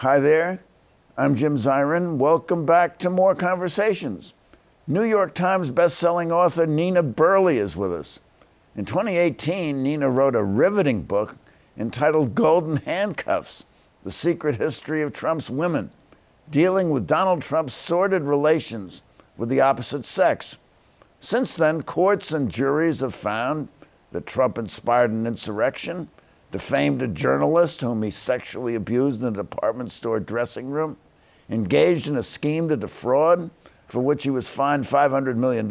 Hi there, I'm Jim Zirin. Welcome back to More Conversations. New York Times bestselling author Nina Burleigh is with us. In 2018, Nina wrote a riveting book entitled Golden Handcuffs, The Secret History of Trump's Women, dealing with Donald Trump's sordid relations with the opposite sex. Since then, courts and juries have found that Trump inspired an insurrection, defamed a journalist whom he sexually abused in a department store dressing room, engaged in a scheme to defraud, for which he was fined $500 million,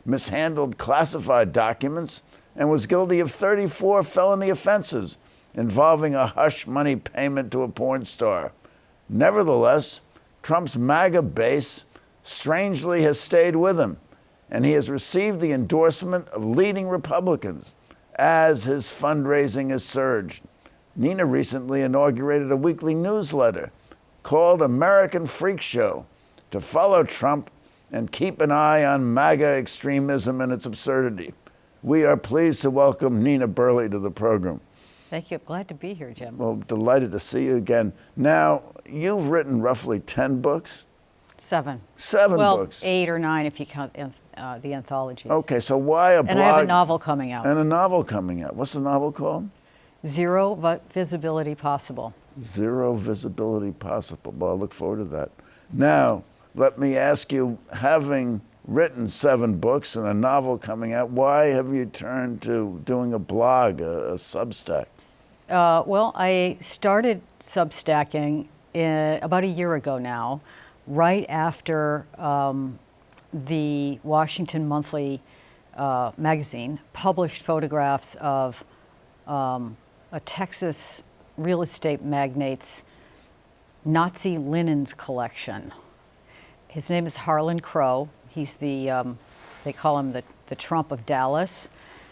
mishandled classified documents, and was guilty of 34 felony offenses involving a hush money payment to a porn star. Nevertheless, Trump's MAGA base strangely has stayed with him, and he has received the endorsement of leading Republicans as his fundraising has surged. Nina recently inaugurated a weekly newsletter called American Freakshow to follow Trump and keep an eye on MAGA extremism and its absurdity. We are pleased to welcome Nina Burleigh to the program. Thank you. Glad to be here, Jim. Well, delighted to see you again. Now, you've written roughly 10 books? 7. 7 well, books. 8 or 9 if you count the anthologies. Okay, so why a blog? And I have a novel coming out. And a novel coming out. What's the novel called? Zero Visibility Possible. Zero Visibility Possible. Well, I look forward to that. Now, let me ask you, having written 7 books and a novel coming out, why have you turned to doing a blog, a Substack? Well, I started Substacking about a year ago now, right after the Washington Monthly magazine published photographs of a Texas real estate magnate's Nazi linens collection. His name is Harlan Crow. He's the, they call him the Trump of Dallas,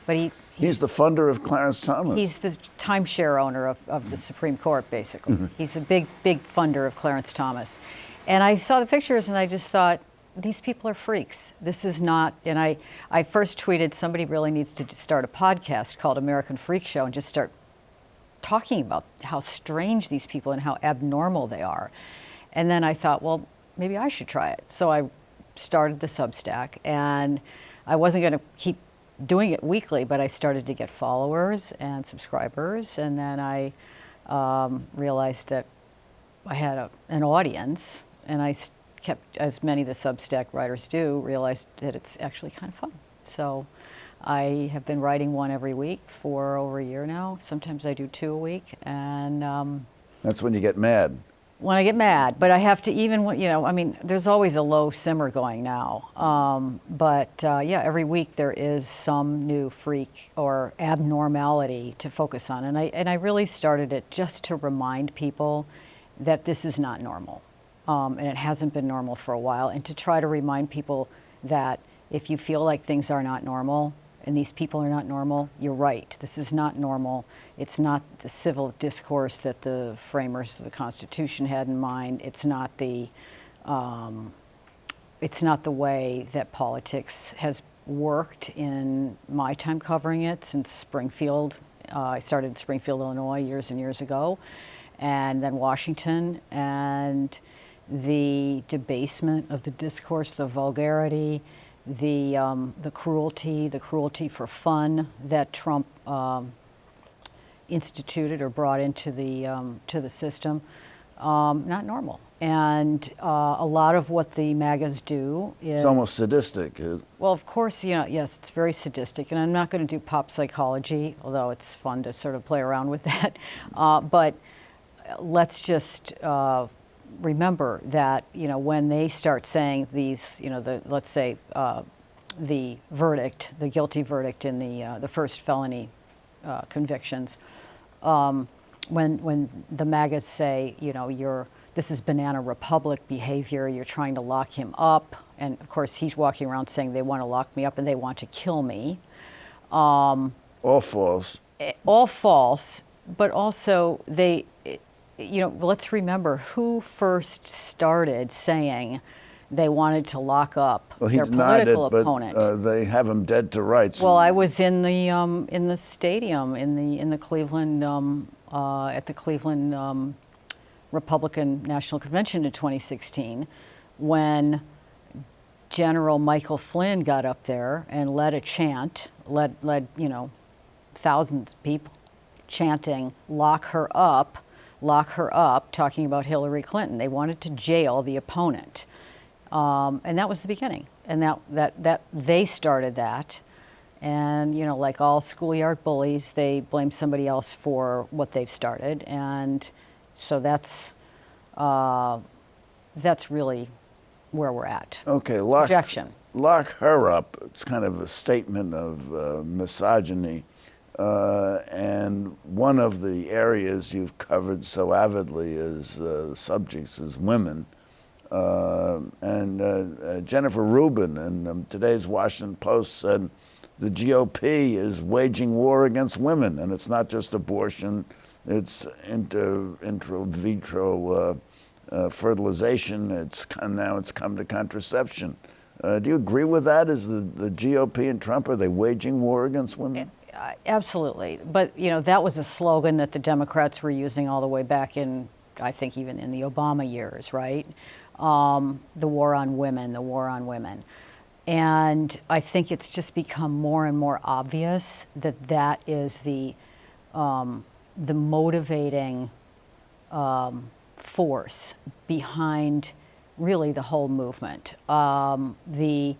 but he's the funder of Clarence Thomas. He's the timeshare owner of the Supreme Court, basically. Mm-hmm. He's a big funder of Clarence Thomas. And I saw the pictures and I just thought, these people are freaks. This is not, and I first tweeted, somebody really needs to start a podcast called American Freakshow and just start talking about how strange these people and how abnormal they are. And then I thought, well, maybe I should try it. So I started the Substack, and I wasn't going to keep doing it weekly, but I started to get followers and subscribers, and then I realized that I had an audience, and I kept, as many of the Substack writers do, realized that it's actually kind of fun. So I have been writing one every week for over a year now. Sometimes I do 2 a week, and that's when you get mad. When I get mad, but I have to I mean, there's always a low simmer going now. Yeah, every week there is some new freak or abnormality to focus on. And I really started it just to remind people that this is not normal. And it hasn't been normal for a while. And to try to remind people that if you feel like things are not normal and these people are not normal, you're right. This is not normal. It's not the civil discourse that the framers of the Constitution had in mind. It's not the way that politics has worked in my time covering it since Springfield. I started in Springfield, Illinois, years and years ago, and then Washington, and the debasement of the discourse, the vulgarity, the cruelty for fun that Trump instituted or brought into the system, not normal. And a lot of what the MAGAs do is... It's almost sadistic. Well, of course, yes, it's very sadistic. And I'm not going to do pop psychology, although it's fun to sort of play around with that. But let's just remember that, when they start saying these, let's say the verdict, the guilty verdict in the first felony convictions, when the MAGAs say, this is banana republic behavior, you're trying to lock him up, and of course he's walking around saying they want to lock me up and they want to kill me. All false. All false, but also let's remember who first started saying they wanted to lock up their political opponent. But they have him dead to rights. Well, I was in the stadium in the Cleveland at the Cleveland Republican National Convention in 2016 when General Michael Flynn got up there and led a chant, led thousands of people chanting, lock her up, talking about Hillary Clinton. They wanted to jail the opponent. And that was the beginning. And that they started that. And, like all schoolyard bullies, they blame somebody else for what they've started. And so that's really where we're at. Okay, Objection. Lock her up. It's kind of a statement of misogyny. And one of the areas you've covered so avidly as subjects is women. And Jennifer Rubin in today's Washington Post said the GOP is waging war against women, and it's not just abortion, it's intra vitro fertilization. Now it's come to contraception. Do you agree with that? Is the GOP and Trump, are they waging war against women? Absolutely. But, that was a slogan that the Democrats were using all the way back in, I think, even in the Obama years, right? The war on women, the war on women. And I think it's just become more and more obvious that that is the motivating force behind really the whole movement. The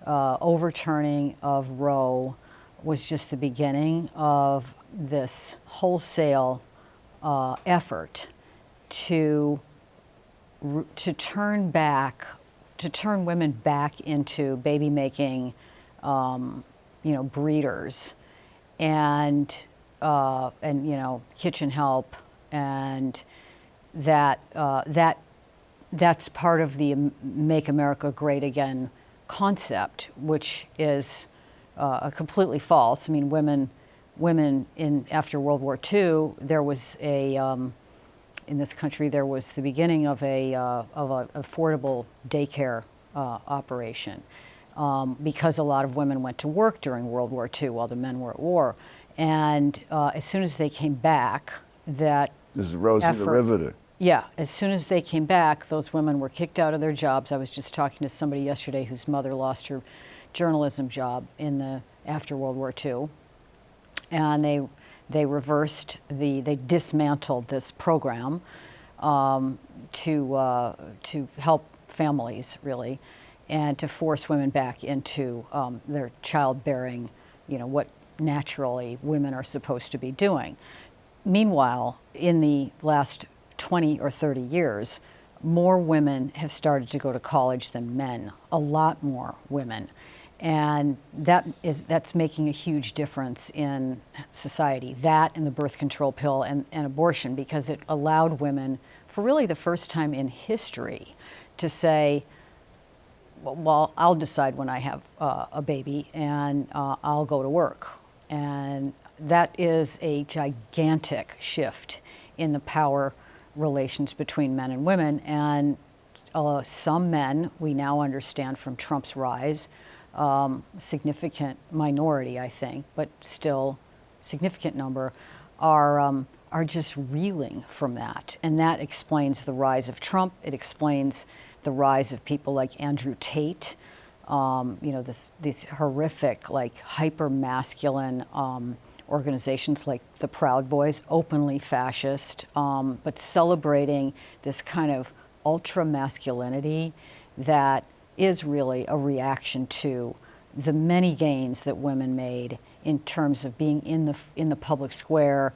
overturning of Roe was just the beginning of this wholesale effort to turn women back into baby-making, breeders, and kitchen help, and that's part of the Make America Great Again concept, which is completely false. I mean, women after World War II, there was in this country, there was the beginning of a affordable daycare operation because a lot of women went to work during World War II while the men were at war. And as soon as they came back, this is Rosie the Riveter. Yeah, as soon as they came back, those women were kicked out of their jobs. I was just talking to somebody yesterday whose mother lost her journalism job after World War II, and they they dismantled this program to help families, really, and to force women back into their childbearing, what naturally women are supposed to be doing. Meanwhile, in the last 20 or 30 years, more women have started to go to college than men, a lot more women. And that's making a huge difference in society, that and the birth control pill and abortion, because it allowed women, for really the first time in history, to say, well, I'll decide when I have a baby, and I'll go to work. And that is a gigantic shift in the power relations between men and women. And some men, we now understand from Trump's rise, significant minority, I think, but still significant number, are just reeling from that. And that explains the rise of Trump. It explains the rise of people like Andrew Tate, these horrific, like hyper-masculine organizations like the Proud Boys, openly fascist, but celebrating this kind of ultra-masculinity that is really a reaction to the many gains that women made in terms of being in the public square,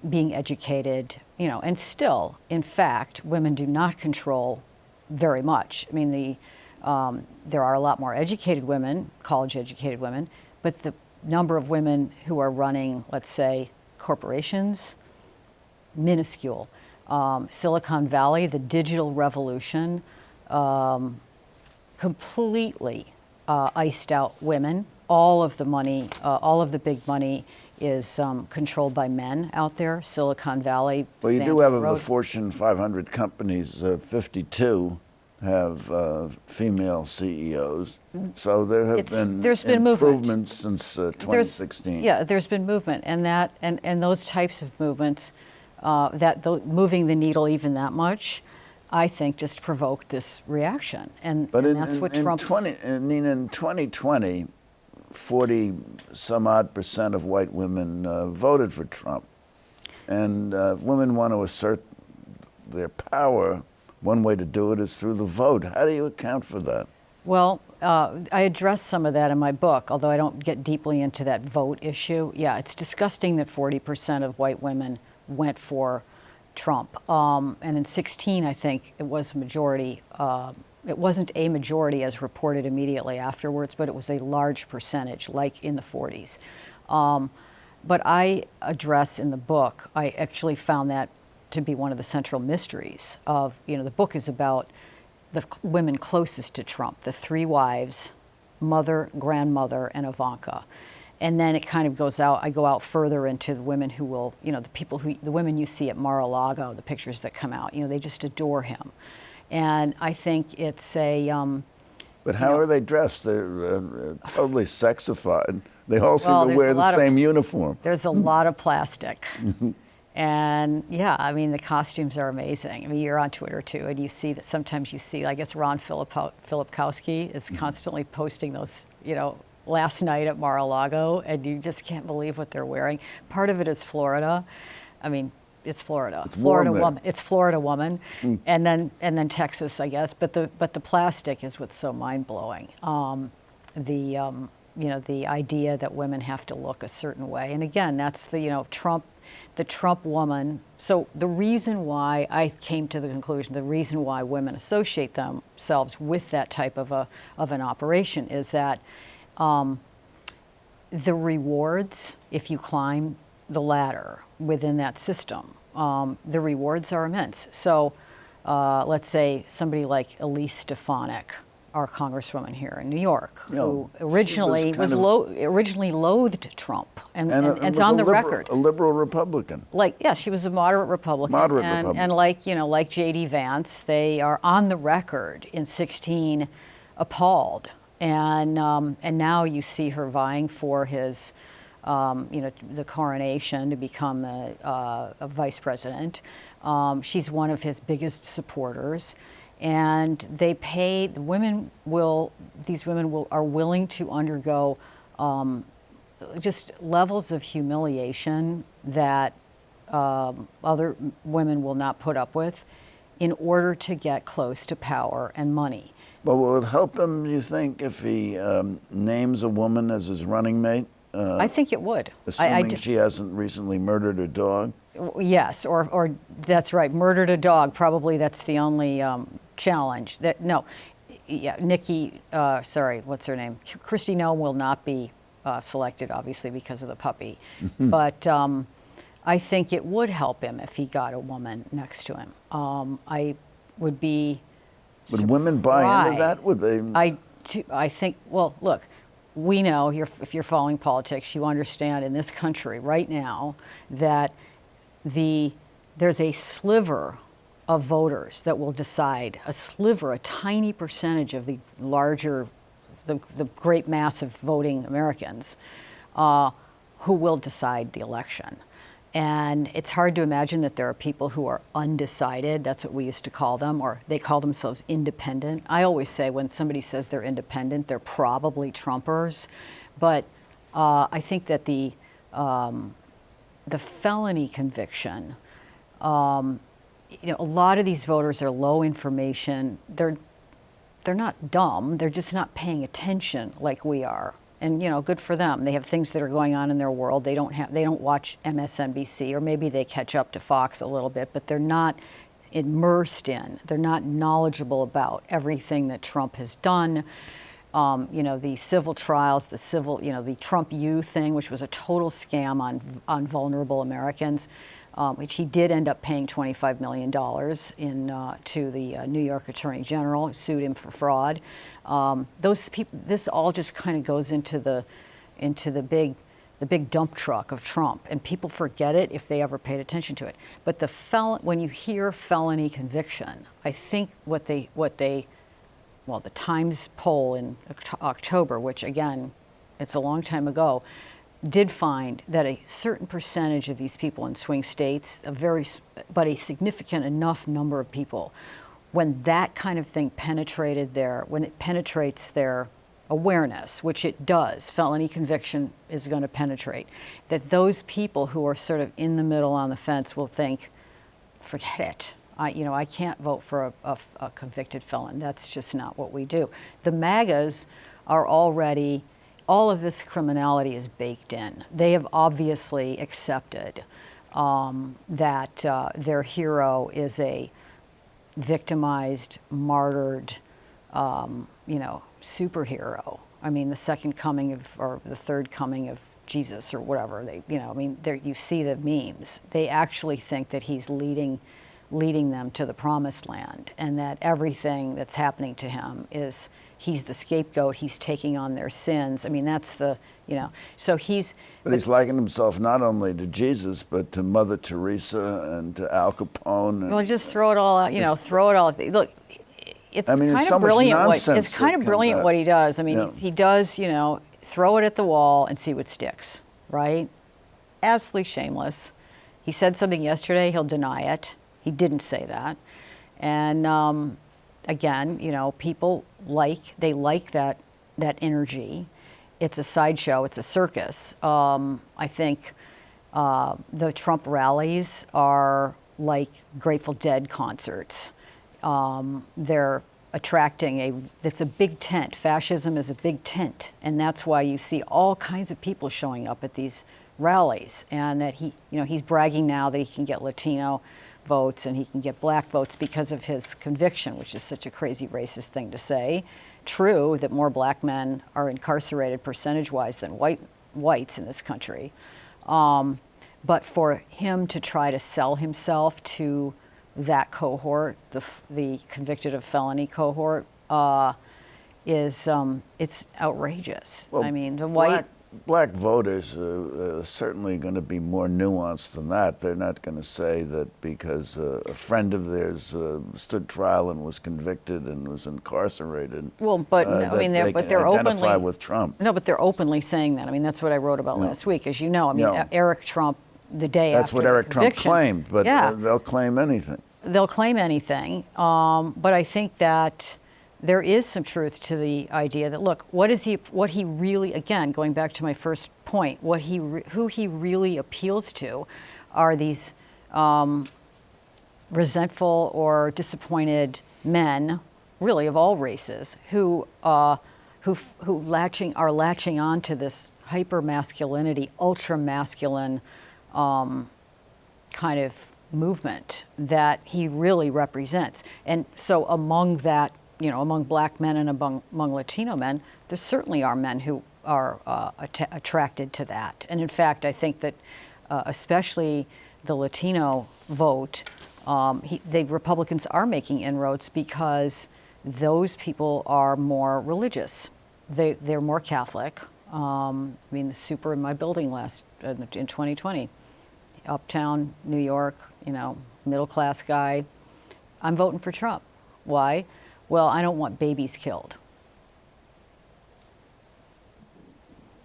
being educated, and still, in fact, women do not control very much. I mean, there are a lot more educated women, college-educated women, but the number of women who are running, let's say, corporations, minuscule. Silicon Valley, the digital revolution, completely iced out women. All of the money, all of the big money is controlled by men out there. Silicon Valley. Well, you do have of the Fortune 500 companies, 52 have female CEOs. So there's been improvements since 2016. There's been movement, and those types of movements moving the needle even that much, I think just provoked this reaction. And that's what Trump's... Nina, in 2020, 40 some odd percent of white women voted for Trump. And if women want to assert their power, one way to do it is through the vote. How do you account for that? Well, I address some of that in my book, although I don't get deeply into that vote issue. Yeah, it's disgusting that 40% of white women went for Trump. And in 2016, I think it was a majority. It wasn't a majority as reported immediately afterwards, but it was a large percentage, like in the 40s. But I address in the book, I actually found that to be one of the central mysteries of, the book is about the women closest to Trump, the three wives, mother, grandmother, and Ivanka. And then it kind of goes out, I go out further into the women who will, the women you see at Mar-a-Lago, the pictures that come out, they just adore him. And I think it's a... But how are they dressed? They're totally sexified. They all seem to wear the same uniform. There's a lot of plastic. And yeah, I mean, the costumes are amazing. I mean, you're on Twitter too, and you see that sometimes you see, I guess Ron Filipkowski is constantly posting those, last night at Mar-a-Lago, and you just can't believe what they're wearing. Part of it is Florida. I mean, it's Florida. It's Florida woman. It's Florida woman, and then Texas, I guess. But the plastic is what's so mind blowing. The idea that women have to look a certain way, and again, that's the Trump woman. So the reason why I came to the conclusion, the reason why women associate themselves with that type of an operation is that the rewards, if you climb the ladder within that system, the rewards are immense. So let's say somebody like Elise Stefanik, our congresswoman here in New York, who originally loathed Trump, and it's on the record. A liberal Republican. She was a moderate Republican. And like J.D. Vance, they are on the record in 2016 appalled, and now you see her vying for his, the coronation to become a vice president. She's one of his biggest supporters. And they pay, these women are willing to undergo just levels of humiliation that other women will not put up with in order to get close to power and money. But will it help him, you think, if he names a woman as his running mate? I think it would. Assuming she hasn't recently murdered her dog? Yes, or that's right, murdered a dog. Probably that's the only challenge. Nikki, what's her name? Kristi Noem will not be selected, obviously, because of the puppy. But I think it would help him if he got a woman next to him. I would be Would women buy into that? Would they? I think, well, look, we know, if you're following politics, you understand in this country right now that there's a sliver of voters that will decide, a tiny percentage of the great mass of voting Americans who will decide the election. And it's hard to imagine that there are people who are undecided. That's what we used to call them, or they call themselves independent. I always say when somebody says they're independent, they're probably Trumpers. But I think that the felony conviction, a lot of these voters are low information. They're not dumb. They're just not paying attention like we are. And good for them. They have things that are going on in their world. They don't watch MSNBC, or maybe they catch up to Fox a little bit, but they're not immersed in. They're not knowledgeable about everything that Trump has done. The civil trials, the Trump U thing, which was a total scam on vulnerable Americans, which he did end up paying $25 million to the New York Attorney General, who sued him for fraud. Those people, this all just kind of goes into the big dump truck of Trump, and people forget it if they ever paid attention to it. But when you hear felony conviction, I think the Times poll in October, which again, it's a long time ago, did find that a certain percentage of these people in swing states, but a significant enough number of people, when that kind of thing when it penetrates their awareness, which it does, felony conviction is going to penetrate, that those people who are sort of in the middle on the fence will think, forget it. I can't vote for a convicted felon. That's just not what we do. The MAGAs are already, all of this criminality is baked in. They have obviously accepted that their hero is a victimized, martyred, superhero. I mean, the second coming or the third coming of Jesus or whatever. You see the memes. They actually think that he's leading them to the promised land, and that everything that's happening to him is he's the scapegoat. He's taking on their sins. I mean, that's so he's. But he's likened himself not only to Jesus, but to Mother Teresa and to Al Capone. Well, just throw it all out. Throw it all. Look, it's kind of brilliant. It's kind of brilliant what he does. I mean, he does. Throw it at the wall and see what sticks. Right? Absolutely shameless. He said something yesterday. He'll deny it. He didn't say that. And again, people like that energy. It's a sideshow. It's a circus. I think the Trump rallies are like Grateful Dead concerts. They're attracting it's a big tent. Fascism is a big tent, and that's why you see all kinds of people showing up at these rallies. And that he's bragging now that he can get Latino votes and he can get black votes because of his conviction, which is such a crazy racist thing to say. True that more black men are incarcerated percentage-wise than whites in this country. But for him to try to sell himself to that cohort, the convicted of felony cohort, is it's outrageous. Well, I mean, the black voters are certainly going to be more nuanced than that. They're not going to say that because a friend of theirs stood trial and was convicted and was incarcerated. Well, but they're identify openly with Trump. No, but they're openly saying that. I mean, that's what I wrote about last week, as you know. I mean, Eric Trump, the day that's after what Eric the Trump conviction, claimed, but they'll claim anything. They'll claim anything, but I think that there is some truth to the idea that, look, what he really, again, going back to my first point, who he really appeals to are these resentful or disappointed men, really of all races, who are latching on to this hyper masculinity, ultra masculine kind of movement that he really represents. And so among that, among black men and among Latino men, there certainly are men who are attracted to that. And in fact, I think that especially the Latino vote, the Republicans are making inroads because those people are more religious. They're more Catholic. I mean, the super in my building in 2020, uptown New York, middle class guy. I'm voting for Trump. Why? Well, I don't want babies killed.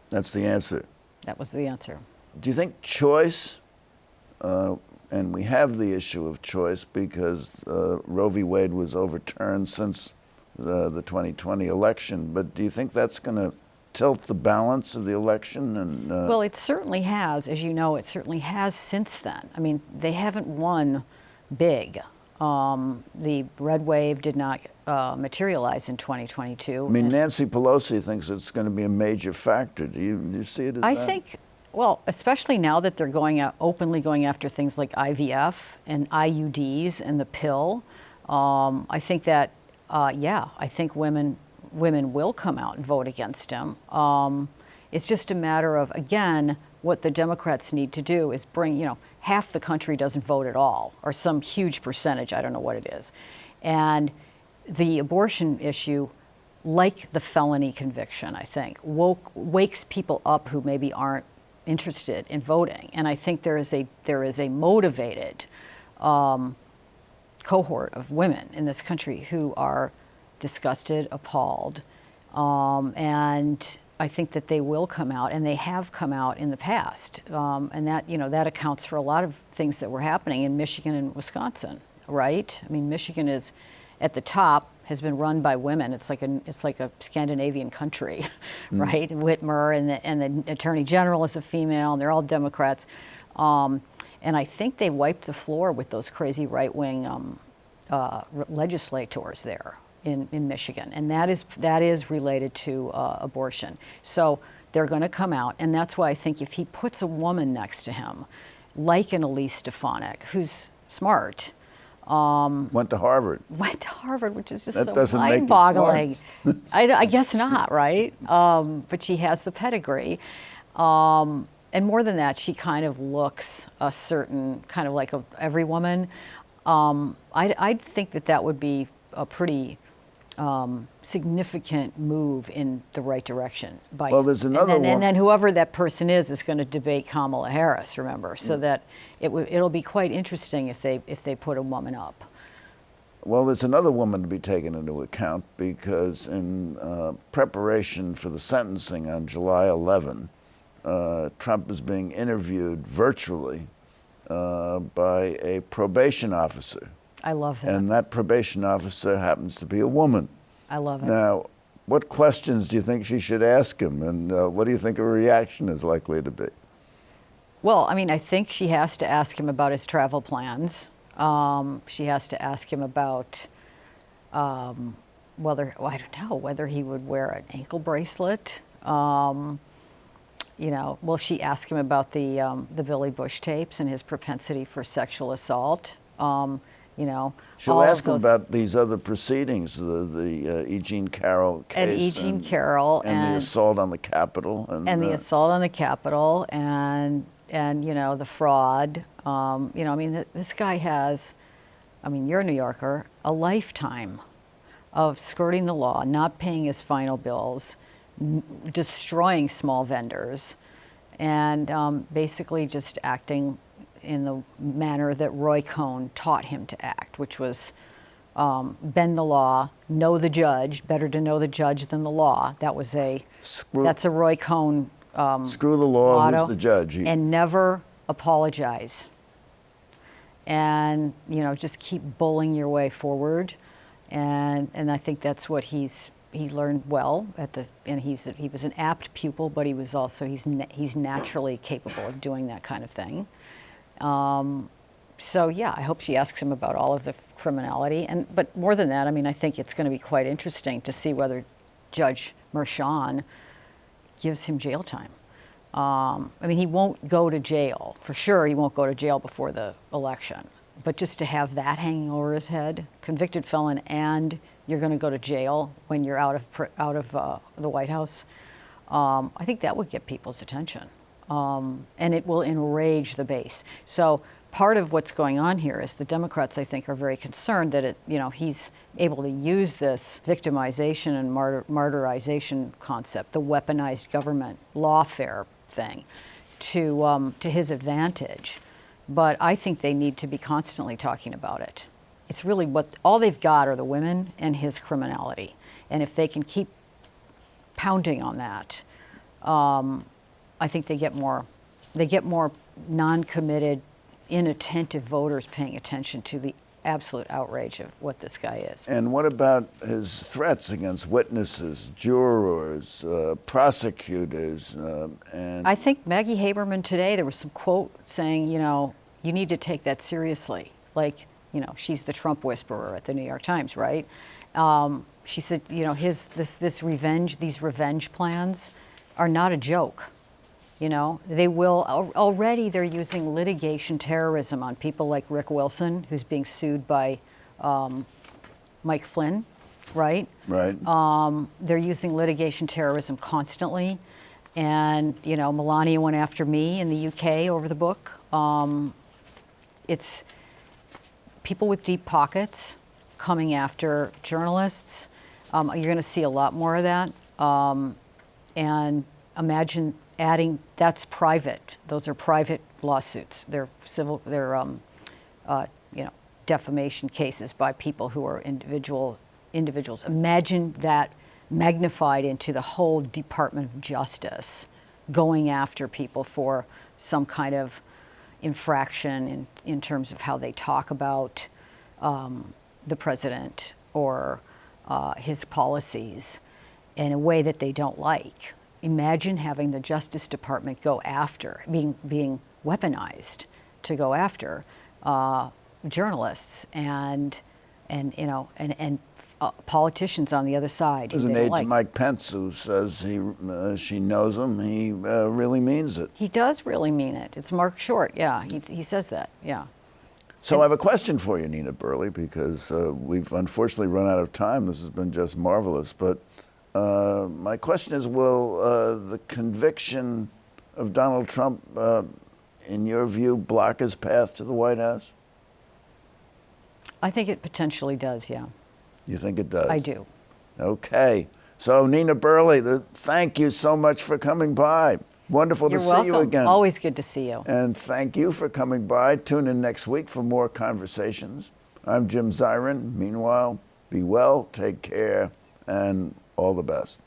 That's the answer. That was the answer. Do you think choice, and we have the issue of choice because Roe v. Wade was overturned since the 2020 election, but do you think that's going to tilt the balance of the election? And well, it certainly has. As you know, it certainly has since then. I mean, they haven't won big. The red wave did not materialize in 2022. I mean, Nancy Pelosi thinks it's going to be a major factor. Do you see it as I that? think, well, especially now that they're openly going after things like IVF and IUDs and the pill, I think that, I think women will come out and vote against him. It's just a matter of, again, what the Democrats need to do is bring, half the country doesn't vote at all, or some huge percentage, I don't know what it is. And the abortion issue, like the felony conviction, I think, wakes people up who maybe aren't interested in voting. And I think there is a motivated cohort of women in this country who are disgusted, appalled, and I think that they will come out, and they have come out in the past, and that that accounts for a lot of things that were happening in Michigan and Wisconsin, right? I mean, Michigan is at the top, has been run by women. It's like a Scandinavian country, right? Whitmer and the Attorney General is a female, and they're all Democrats, and I think they wiped the floor with those crazy right-wing legislators there in Michigan, and that is related to abortion. So they're going to come out, and that's why I think if he puts a woman next to him, like an Elise Stefanik, who's smart. Went to Harvard. Which is just That so doesn't make you mind-boggling. smart. I guess not, right? But she has the pedigree. And more than that, she kind of looks a certain, kind of like every woman. I think that would be a pretty significant move in the right direction. Well, there's another one. And then whoever that person is going to debate Kamala Harris, remember, so that it'll be quite interesting if they put a woman up. Well, there's another woman to be taken into account, because in preparation for the sentencing on July 11, Trump is being interviewed virtually by a probation officer. I love that. And that probation officer happens to be a woman. I love it. Now, what questions do you think she should ask him, and what do you think her reaction is likely to be? Well, I mean, I think she has to ask him about his travel plans. She has to ask him about whether he would wear an ankle bracelet. Will she ask him about the Billy Bush tapes and his propensity for sexual assault? She'll ask him about these other proceedings, the E. Jean Carroll case. And E. Jean Carroll. And the assault on the Capitol. And the assault on the Capitol, and the fraud. This guy has, you're a New Yorker, a lifetime of skirting the law, not paying his final bills, destroying small vendors, and basically just acting in the manner that Roy Cohn taught him to act, which was bend the law, know the judge, better to know the judge than the law. That's a Roy Cohn screw the law, motto, who's the judge? And never apologize. And, just keep bullying your way forward. And I think that's what he learned well and he was an apt pupil, but he's naturally capable of doing that kind of thing. I hope she asks him about all of the criminality. But more than that, I think it's going to be quite interesting to see whether Judge Merchan gives him jail time. He won't go to jail. For sure, he won't go to jail before the election. But just to have that hanging over his head, convicted felon, and you're going to go to jail when you're out of the White House, I think that would get people's attention. And it will enrage the base. So part of what's going on here is the Democrats, I think, are very concerned that he's able to use this victimization and martyrization concept, the weaponized government lawfare thing, to his advantage. But I think they need to be constantly talking about it. It's really all they've got are the women and his criminality. And if they can keep pounding on that, I think they get more non-committed, inattentive voters paying attention to the absolute outrage of what this guy is. And what about his threats against witnesses, jurors, prosecutors? And I think Maggie Haberman today, there was some quote saying, you need to take that seriously. Like, she's the Trump whisperer at the New York Times, right? She said, these revenge plans are not a joke. They will already. They're using litigation terrorism on people like Rick Wilson, who's being sued by Mike Flynn, right? Right. They're using litigation terrorism constantly, and Melania went after me in the UK over the book. It's people with deep pockets coming after journalists. You're going to see a lot more of that, and imagine adding, that's private. Those are private lawsuits. They're civil. They're defamation cases by people who are individuals. Imagine that magnified into the whole Department of Justice going after people for some kind of infraction in terms of how they talk about the president or his policies in a way that they don't like. Imagine having the Justice Department go after, being weaponized to go after journalists and politicians on the other side. There's an aide to Mike Pence who says she knows him. He really means it. He does really mean it. It's Mark Short. Yeah, he says that. Yeah. So I have a question for you, Nina Burleigh, because we've unfortunately run out of time. This has been just marvelous. But my question is, will the conviction of Donald Trump, in your view, block his path to the White House? I think it potentially does, yeah. You think it does? I do. Okay. So, Nina Burleigh, thank you so much for coming by. Wonderful to see you again. Always good to see you. And thank you for coming by. Tune in next week for more conversations. I'm Jim Zirin. Meanwhile, be well, take care, and all the best.